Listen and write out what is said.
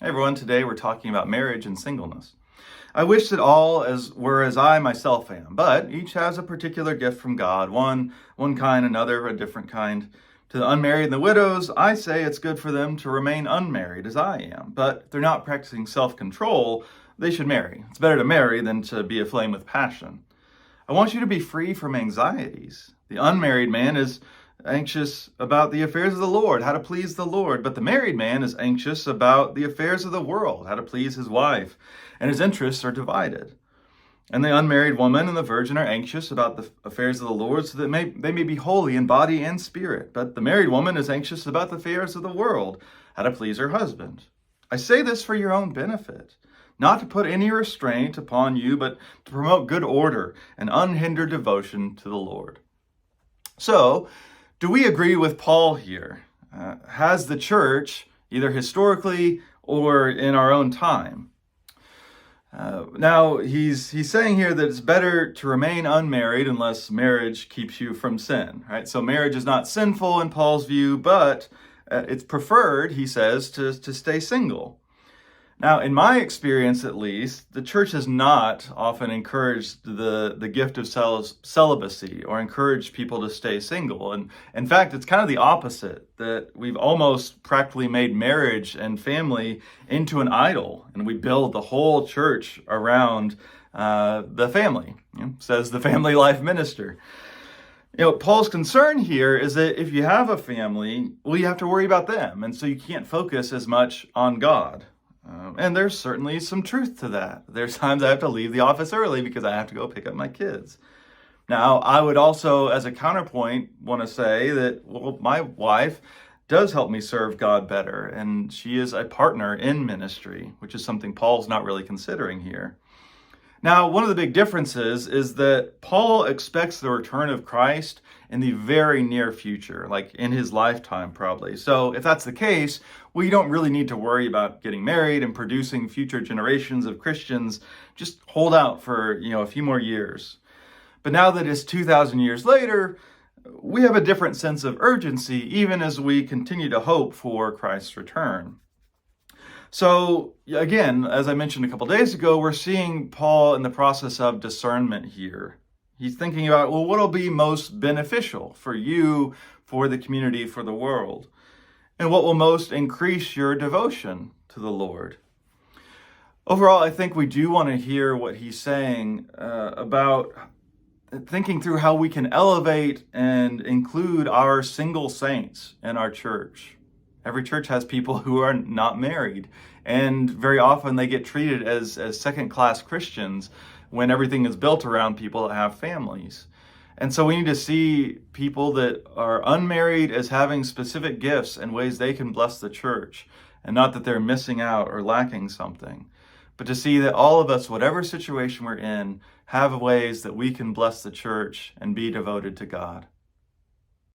Hey everyone, today we're talking about marriage and singleness. I wish that all were as I myself am, but each has a particular gift from God, one kind, another a different kind. To the unmarried and the widows, I say it's good for them to remain unmarried as I am, but if they're not practicing self-control, they should marry. It's better to marry than to be aflame with passion. I want you to be free from anxieties. The unmarried man is anxious about the affairs of the Lord, how to please the Lord. But the married man is anxious about the affairs of the world, how to please his wife. And his interests are divided. And the unmarried woman and the virgin are anxious about the affairs of the Lord so that they may be holy in body and spirit. But the married woman is anxious about the affairs of the world, how to please her husband. I say this for your own benefit, not to put any restraint upon you, but to promote good order and unhindered devotion to the Lord. So, do we agree with Paul here? Has the church, either historically or in our own time? Now, he's saying here that it's better to remain unmarried unless marriage keeps you from sin, right? So marriage is not sinful in Paul's view, but it's preferred, he says, to stay single. Now, in my experience at least, the church has not often encouraged the gift of celibacy or encouraged people to stay single. And in fact, it's kind of the opposite, that we've almost practically made marriage and family into an idol, and we build the whole church around the family, says the family life minister. Paul's concern here is that if you have a family, well, you have to worry about them, and so you can't focus as much on God. And there's certainly some truth to that. There's times I have to leave the office early because I have to go pick up my kids. Now, I would also, as a counterpoint, want to say that, well, my wife does help me serve God better, and she is a partner in ministry, which is something Paul's not really considering here. Now, one of the big differences is that Paul expects the return of Christ in the very near future, like in his lifetime probably. So if that's the case, we don't really need to worry about getting married and producing future generations of Christians. Just hold out for, a few more years. But now that it's 2,000 years later, we have a different sense of urgency, even as we continue to hope for Christ's return. So again, as I mentioned a couple days ago, we're seeing Paul in the process of discernment here. He's thinking about, well, what will be most beneficial for you, for the community, for the world? And what will most increase your devotion to the Lord? Overall, I think we do want to hear what he's saying about thinking through how we can elevate and include our single saints in our church. Every church has people who are not married, and very often they get treated as second-class Christians when everything is built around people that have families. And so we need to see people that are unmarried as having specific gifts and ways they can bless the church, and not that they're missing out or lacking something, but to see that all of us, whatever situation we're in, have ways that we can bless the church and be devoted to God.